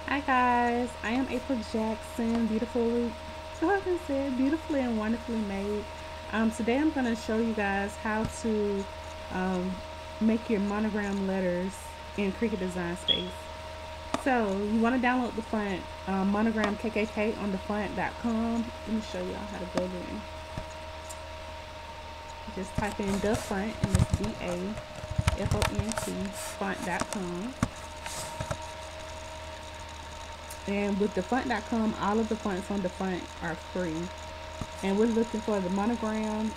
Hi guys, I am April Jackson, beautifully and wonderfully made. Today I'm going to show you guys how to um, make your monogram letters in Cricut Design Space. So you want to download the font Monogram KKK on thefont.com. Let me show y'all how to go there. Just type in the font, and it's DAFONT font.com. And with thefont.com, all of the fonts on the font are free. And we're looking for the monogram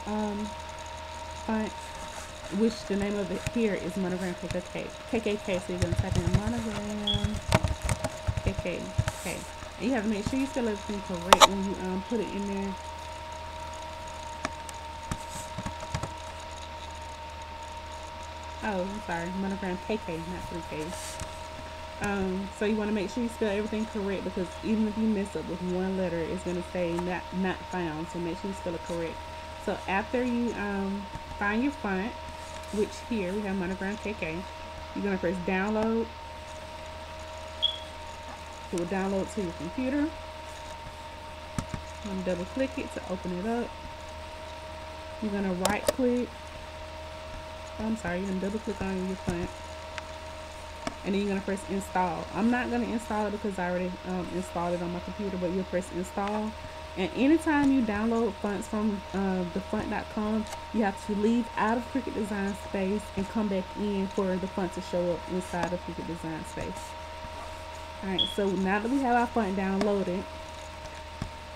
font, which the name of it here is Monogram KKK. So you're going to type in Monogram KKK. And you have to make sure you spell everything correct when you put it in there. Oh, I'm sorry, Monogram KK, not 3Ks. So you want to make sure you spell everything correct, because even if you mess up with one letter, it's going to say not found. So make sure you spell it correct. So after you find your font, which here we have Monogram KK, you're going to press download. It will download to your computer. I'm going to double click it to open it up. You're going to right click. I'm sorry, you're going to double click on your font. And then you're going to press install. I'm not going to install it because I already installed it on my computer, but you'll press install. And anytime you download fonts from thefont.com, you have to leave out of Cricut Design Space and come back in for the font to show up inside of Cricut Design Space. Alright, so now that we have our font downloaded,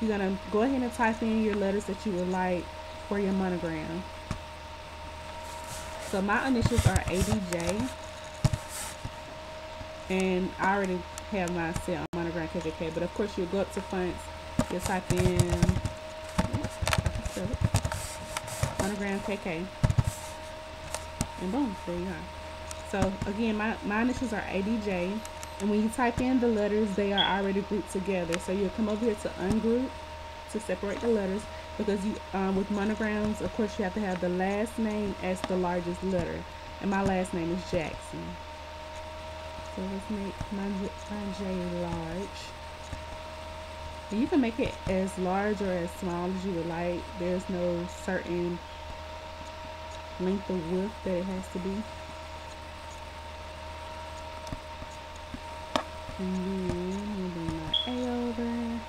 you're going to go ahead and type in your letters that you would like for your monogram. So my initials are ADJ. And I already have mine set on Monogram KKK, but of course you'll go up to fonts, you'll type in Monogram KK, and boom, there you are. So again, my initials are ADJ, and when you type in the letters, they are already grouped together. So you'll come over here to ungroup to separate the letters, because you with monograms, of course, you have to have the last name as the largest letter, and my last name is Jackson. So let's make my J large. And you can make it as large or as small as you would like. There's no certain length or width that it has to be. And then we'll bring my A over.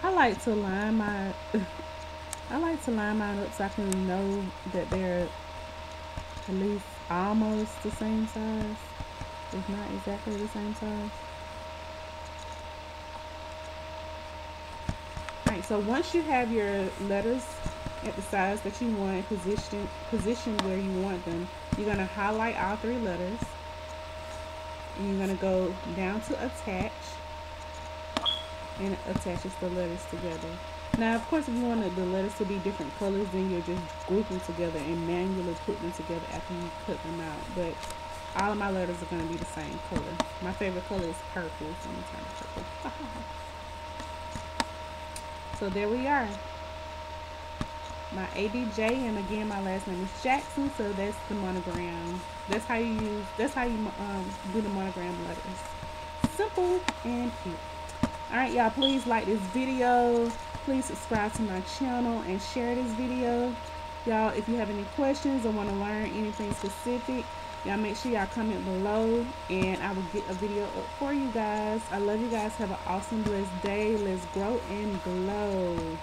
I like to line mine up so I can know that they're at least almost the same size, if not exactly the same size. Alright, so once you have your letters at the size that you want, position where you want them, you're going to highlight all three letters, and you're going to go down to attach, and it attaches the letters together. Now, of course, if you wanted the letters to be different colors, then you're just grouping together and manually put them together after you cut them out. But all of my letters are going to be the same color. My favorite color is purple, so I'm going to turn it purple. So there we are. My ADJ, and again, my last name is Jackson, so that's the monogram. That's how you do the monogram letters. Simple and cute. Alright, y'all, please like this video. Please subscribe to my channel and share this video. Y'all, if you have any questions or want to learn anything specific, y'all make sure y'all comment below, and I will get a video up for you guys. I love you guys. Have an awesome, blessed day. Let's grow and glow.